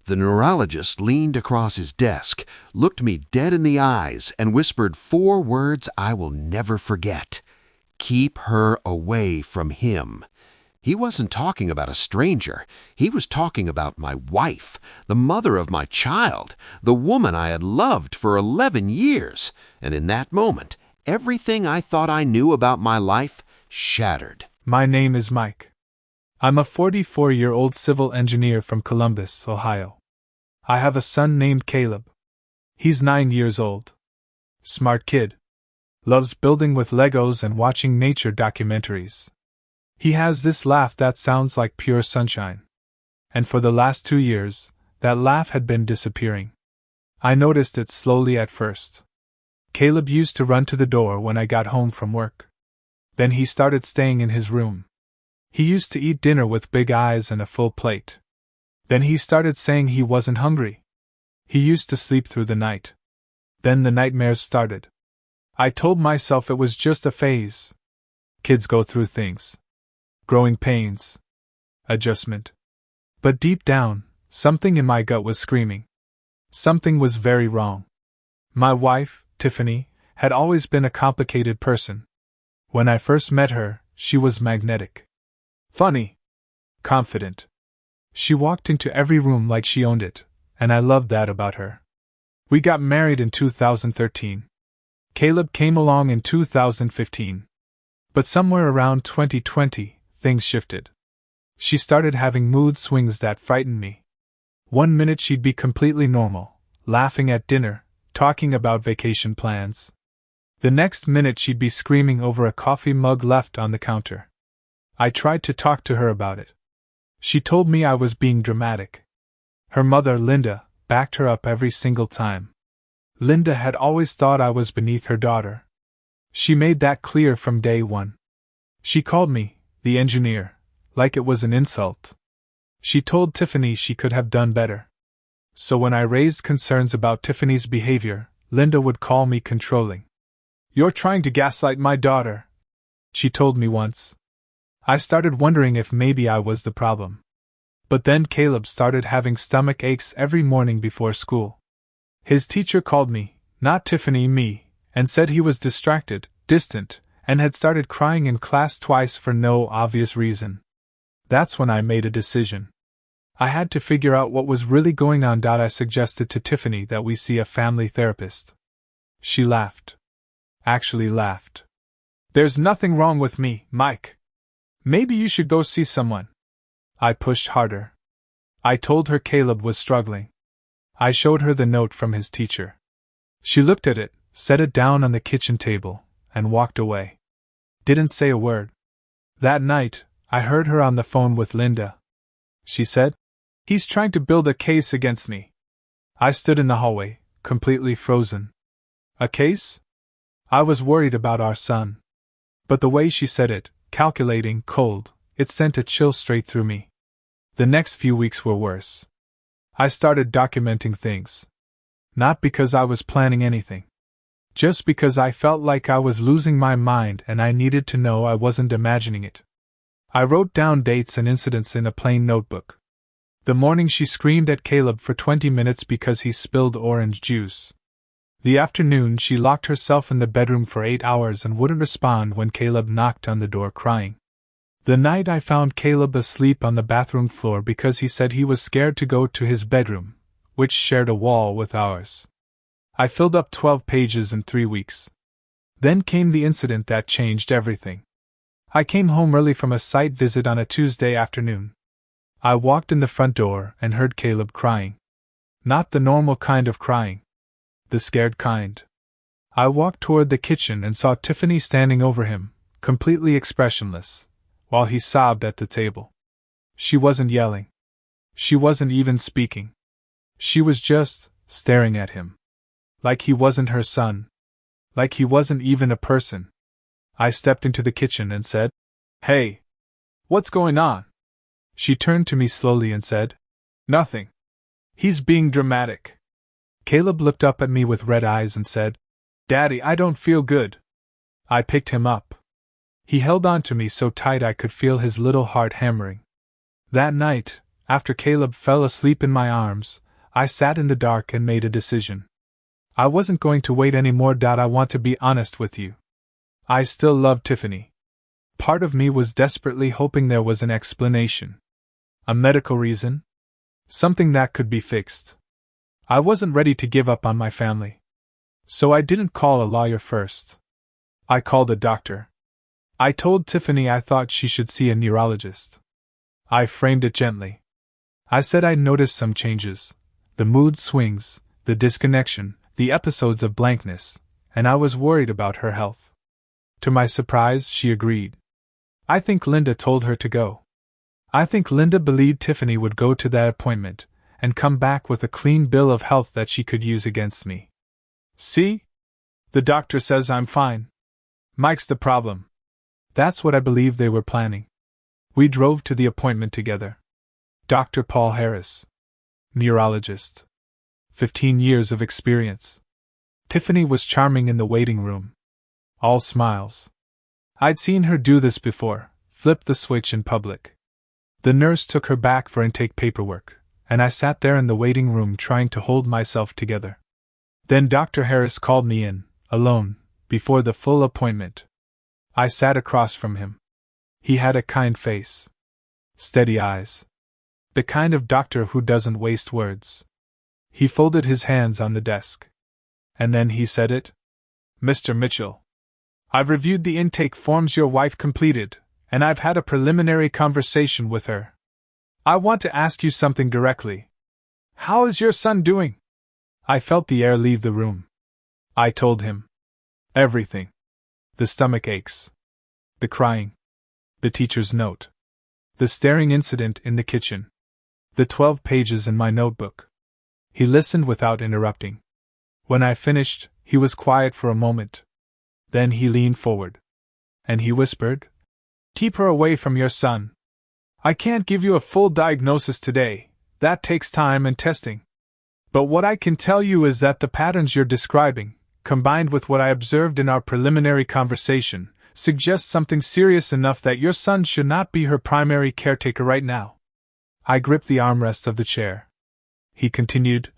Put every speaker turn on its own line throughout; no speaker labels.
The neurologist leaned across his desk, looked me dead in the eyes, and whispered 4 words I will never forget. Keep her away from him. He wasn't talking about a stranger. He was talking about my wife, the mother of my child, the woman I had loved for 11 years. And in that moment, everything I thought I knew about my life shattered.
My name is Mike. I'm a 44-year-old civil engineer from Columbus, Ohio. I have a son named Caleb. He's 9 years old. Smart kid. Loves building with Legos and watching nature documentaries. He has this laugh that sounds like pure sunshine. And for the last 2 years, that laugh had been disappearing. I noticed it slowly at first. Caleb used to run to the door when I got home from work. Then he started staying in his room. He used to eat dinner with big eyes and a full plate. Then he started saying he wasn't hungry. He used to sleep through the night. Then the nightmares started. I told myself it was just a phase. Kids go through things. Growing pains. Adjustment. But deep down, something in my gut was screaming. Something was very wrong. My wife, Tiffany, had always been a complicated person. When I first met her, she was magnetic. Funny. Confident. She walked into every room like she owned it, and I loved that about her. We got married in 2013. Caleb came along in 2015. But somewhere around 2020, things shifted. She started having mood swings that frightened me. One minute she'd be completely normal, laughing at dinner, talking about vacation plans. The next minute she'd be screaming over a coffee mug left on the counter. I tried to talk to her about it. She told me I was being dramatic. Her mother, Linda, backed her up every single time. Linda had always thought I was beneath her daughter. She made that clear from day one. She called me, the engineer, like it was an insult. She told Tiffany she could have done better. So when I raised concerns about Tiffany's behavior, Linda would call me controlling. "You're trying to gaslight my daughter," she told me once. I started wondering if maybe I was the problem. But then Caleb started having stomach aches every morning before school. His teacher called me, not Tiffany, me, and said he was distracted, distant, and had started crying in class twice for no obvious reason. That's when I made a decision. I had to figure out what was really going on. I suggested to Tiffany that we see a family therapist. She laughed. Actually laughed. "There's nothing wrong with me, Mike. Maybe you should go see someone." I pushed harder. I told her Caleb was struggling. I showed her the note from his teacher. She looked at it, set it down on the kitchen table, and walked away. Didn't say a word. That night, I heard her on the phone with Linda. She said, "He's trying to build a case against me." I stood in the hallway, completely frozen. A case? I was worried about our son. But the way she said it, calculating, cold, it sent a chill straight through me. The next few weeks were worse. I started documenting things. Not because I was planning anything. Just because I felt like I was losing my mind and I needed to know I wasn't imagining it. I wrote down dates and incidents in a plain notebook. The morning she screamed at Caleb for 20 minutes because he spilled orange juice. The afternoon she locked herself in the bedroom for 8 hours and wouldn't respond when Caleb knocked on the door crying. The night I found Caleb asleep on the bathroom floor because he said he was scared to go to his bedroom, which shared a wall with ours. I filled up 12 pages in 3 weeks. Then came the incident that changed everything. I came home early from a site visit on a Tuesday afternoon. I walked in the front door and heard Caleb crying. Not the normal kind of crying. The scared kind. I walked toward the kitchen and saw Tiffany standing over him, completely expressionless, while he sobbed at the table. She wasn't yelling. She wasn't even speaking. She was just staring at him. Like he wasn't her son. Like he wasn't even a person. I stepped into the kitchen and said, "Hey! What's going on?" She turned to me slowly and said, "Nothing. He's being dramatic." Caleb looked up at me with red eyes and said, "Daddy, I don't feel good." I picked him up. He held on to me so tight I could feel his little heart hammering. That night, After Caleb fell asleep in my arms, I sat in the dark and made a decision. I wasn't going to wait any more. I want to be honest with you. I still loved Tiffany. Part of me was desperately hoping there was an explanation. A medical reason? Something that could be fixed. I wasn't ready to give up on my family. So I didn't call a lawyer first. I called a doctor. I told Tiffany I thought she should see a neurologist. I framed it gently. I said I'd noticed some changes, the mood swings, the disconnection, the episodes of blankness, and I was worried about her health. To my surprise, she agreed. I think Linda told her to go. I think Linda believed Tiffany would go to that appointment and come back with a clean bill of health that she could use against me. See? The doctor says I'm fine. Mike's the problem. That's what I believe they were planning. We drove to the appointment together. Dr. Paul Harris. Neurologist. 15 years of experience. Tiffany was charming in the waiting room. All smiles. I'd seen her do this before, flip the switch in public. The nurse took her back for intake paperwork, and I sat there in the waiting room trying to hold myself together. Then Dr. Harris called me in, alone, before the full appointment. I sat across from him. He had a kind face. Steady eyes. The kind of doctor who doesn't waste words. He folded his hands on the desk. And then he said it. Mr. Mitchell. I've reviewed the intake forms your wife completed, and I've had a preliminary conversation with her. I want to ask you something directly. How is your son doing? I felt the air leave the room. I told him. Everything. The stomach aches. The crying. The teacher's note. The staring incident in the kitchen. The 12 pages in my notebook. He listened without interrupting. When I finished, he was quiet for a moment. Then he leaned forward. And he whispered, "Keep her away from your son. I can't give you a full diagnosis today, that takes time and testing. But what I can tell you is that the patterns you're describing, combined with what I observed in our preliminary conversation, suggest something serious enough that your son should not be her primary caretaker right now." I gripped the armrest of the chair. He continued,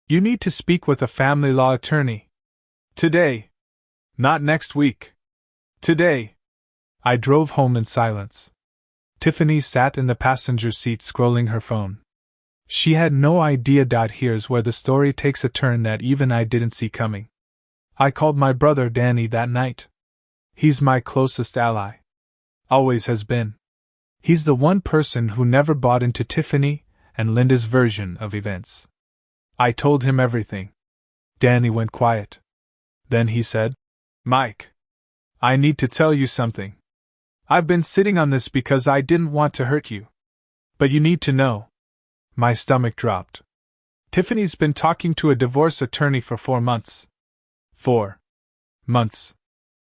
"You need to speak with a family law attorney. Today. Not next week. Today." I drove home in silence. Tiffany sat in the passenger seat scrolling her phone. She had no idea. Here's where the story takes a turn that even I didn't see coming. I called my brother Danny that night. He's my closest ally. Always has been. He's the one person who never bought into Tiffany and Linda's version of events. I told him everything. Danny went quiet. Then he said, "Mike, I need to tell you something. I've been sitting on this because I didn't want to hurt you. But you need to know." My stomach dropped. Tiffany's been talking to a divorce attorney for 4 months. 4 months.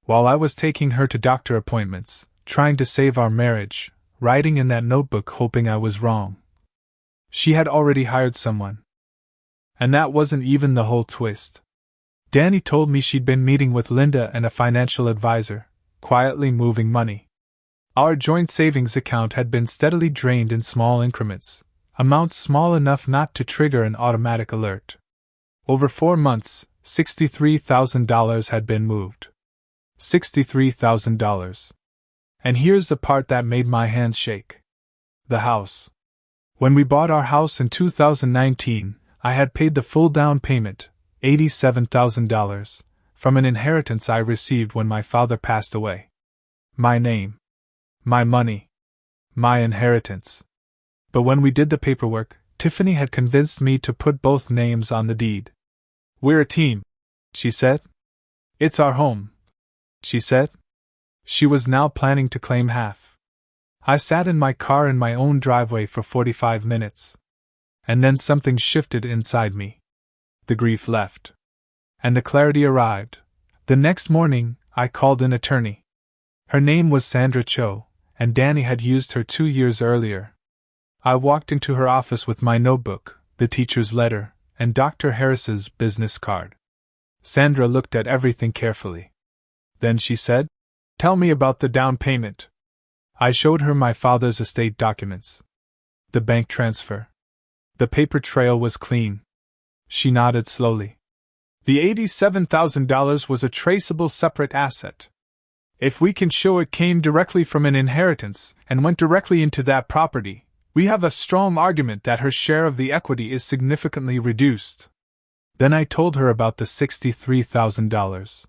While I was taking her to doctor appointments, trying to save our marriage, writing in that notebook hoping I was wrong. She had already hired someone. And that wasn't even the whole twist. Danny told me she'd been meeting with Linda and a financial advisor, quietly moving money. Our joint savings account had been steadily drained in small increments, amounts small enough not to trigger an automatic alert. Over 4 months, $63,000 had been moved. $63,000. And here's the part that made my hands shake. The house. When we bought our house in 2019, I had paid the full down payment, $87,000, from an inheritance I received when my father passed away. My name. My money. My inheritance. But when we did the paperwork, Tiffany had convinced me to put both names on the deed. "We're a team," she said. "It's our home," she said. She was now planning to claim half. I sat in my car in my own driveway for 45 minutes. And then something shifted inside me. The grief left. And the clarity arrived. The next morning, I called an attorney. Her name was Sandra Cho, and Danny had used her 2 years earlier. I walked into her office with my notebook, the teacher's letter, and Dr. Harris's business card. Sandra looked at everything carefully. Then she said, "Tell me about the down payment." I showed her my father's estate documents. The bank transfer. The paper trail was clean. She nodded slowly. The $87,000 was a traceable separate asset. If we can show it came directly from an inheritance and went directly into that property, we have a strong argument that her share of the equity is significantly reduced. Then I told her about the $63,000.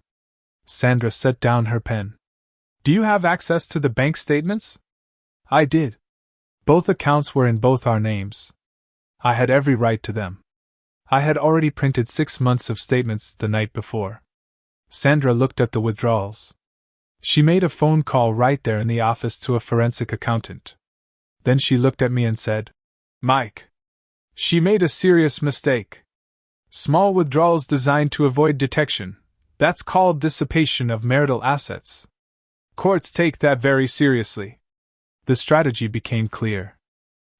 Sandra set down her pen. Do you have access to the bank statements? I did. Both accounts were in both our names. I had every right to them. I had already printed 6 months of statements the night before. Sandra looked at the withdrawals. She made a phone call right there in the office to a forensic accountant. Then she looked at me and said, Mike, she made a serious mistake. Small withdrawals designed to avoid detection. That's called dissipation of marital assets. Courts take that very seriously. The strategy became clear.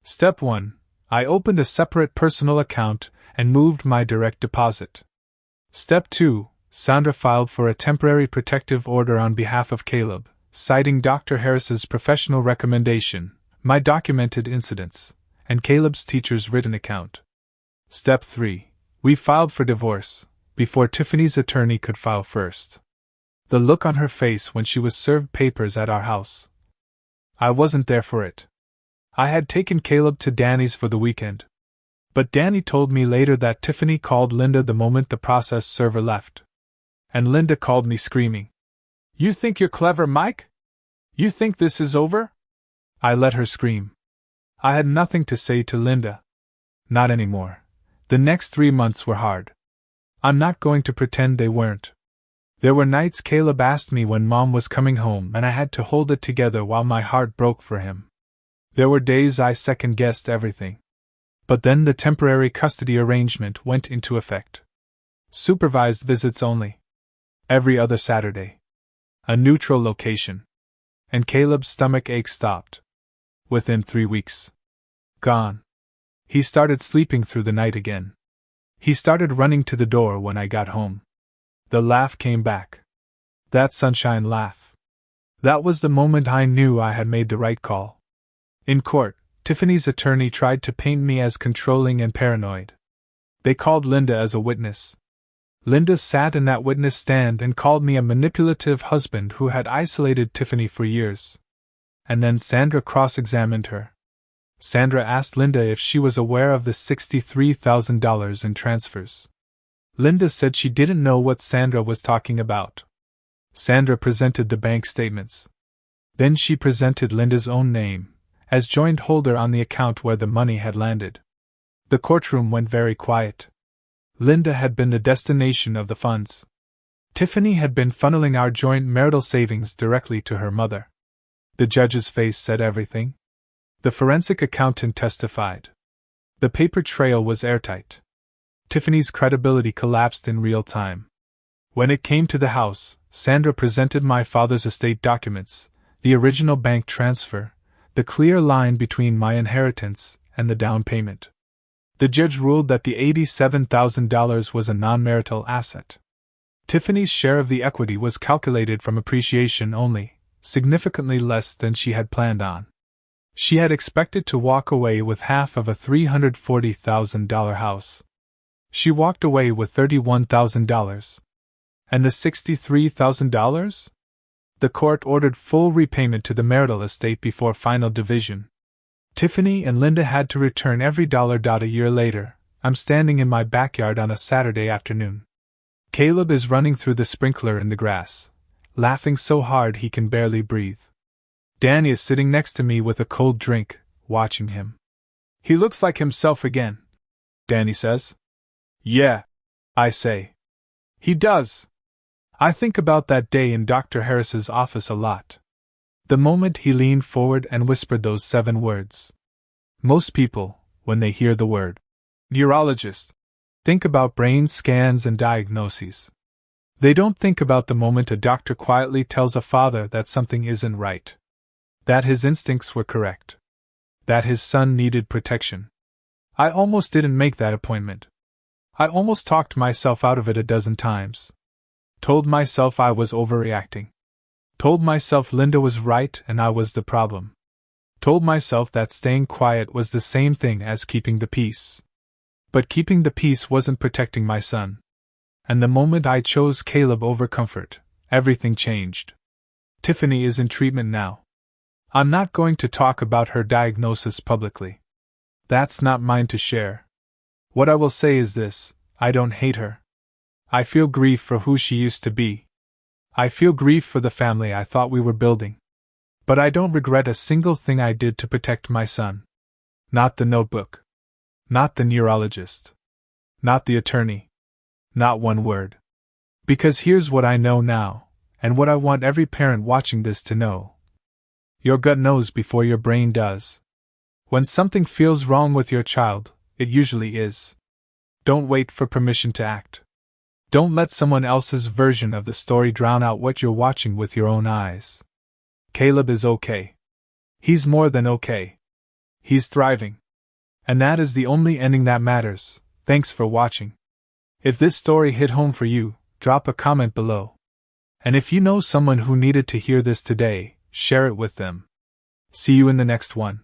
Step 1. I opened a separate personal account and moved my direct deposit. Step 2. Sandra filed for a temporary protective order on behalf of Caleb, citing Dr. Harris's professional recommendation, my documented incidents, and Caleb's teacher's written account. Step 3. We filed for divorce, before Tiffany's attorney could file first. The look on her face when she was served papers at our house. I wasn't there for it. I had taken Caleb to Danny's for the weekend. But Danny told me later that Tiffany called Linda the moment the process server left. And Linda called me screaming. You think you're clever, Mike? You think this is over? I let her scream. I had nothing to say to Linda. Not anymore. The next 3 months were hard. I'm not going to pretend they weren't. There were nights Caleb asked me when Mom was coming home and I had to hold it together while my heart broke for him. There were days I second-guessed everything. But then the temporary custody arrangement went into effect. Supervised visits only. Every other Saturday. A neutral location. And Caleb's stomach ache stopped. Within 3 weeks. Gone. He started sleeping through the night again. He started running to the door when I got home. The laugh came back. That sunshine laugh. That was the moment I knew I had made the right call. In court, Tiffany's attorney tried to paint me as controlling and paranoid. They called Linda as a witness. Linda sat in that witness stand and called me a manipulative husband who had isolated Tiffany for years. And then Sandra cross-examined her. Sandra asked Linda if she was aware of the $63,000 in transfers. Linda said she didn't know what Sandra was talking about. Sandra presented the bank statements. Then she presented Linda's own name, as joint holder on the account where the money had landed. The courtroom went very quiet. Linda had been the destination of the funds. Tiffany had been funneling our joint marital savings directly to her mother. The judge's face said everything. The forensic accountant testified. The paper trail was airtight. Tiffany's credibility collapsed in real time. When it came to the house, Sandra presented my father's estate documents, the original bank transfer, the clear line between my inheritance and the down payment. The judge ruled that the $87,000 was a non-marital asset. Tiffany's share of the equity was calculated from appreciation only, significantly less than she had planned on. She had expected to walk away with half of a $340,000 house. She walked away with $31,000. And the $63,000? The court ordered full repayment to the marital estate before final division. Tiffany and Linda had to return every dollar. A year later, I'm standing in my backyard on a Saturday afternoon. Caleb is running through the sprinkler in the grass, laughing so hard he can barely breathe. Danny is sitting next to me with a cold drink, watching him. He looks like himself again, Danny says. Yeah, I say. He does. I think about that day in Dr. Harris's office a lot. The moment he leaned forward and whispered those 7 words. Most people, when they hear the word neurologist, think about brain scans and diagnoses. They don't think about the moment a doctor quietly tells a father that something isn't right. That his instincts were correct. That his son needed protection. I almost didn't make that appointment. I almost talked myself out of it a dozen times. Told myself I was overreacting. Told myself Linda was right and I was the problem. Told myself that staying quiet was the same thing as keeping the peace. But keeping the peace wasn't protecting my son. And the moment I chose Caleb over comfort, everything changed. Tiffany is in treatment now. I'm not going to talk about her diagnosis publicly. That's not mine to share. What I will say is this: I don't hate her. I feel grief for who she used to be. I feel grief for the family I thought we were building. But I don't regret a single thing I did to protect my son. Not the notebook. Not the neurologist. Not the attorney. Not one word. Because here's what I know now, and what I want every parent watching this to know. Your gut knows before your brain does. When something feels wrong with your child, it usually is. Don't wait for permission to act. Don't let someone else's version of the story drown out what you're watching with your own eyes. Caleb is okay. He's more than okay. He's thriving. And that is the only ending that matters. Thanks for watching. If this story hit home for you, drop a comment below. And if you know someone who needed to hear this today, share it with them. See you in the next one.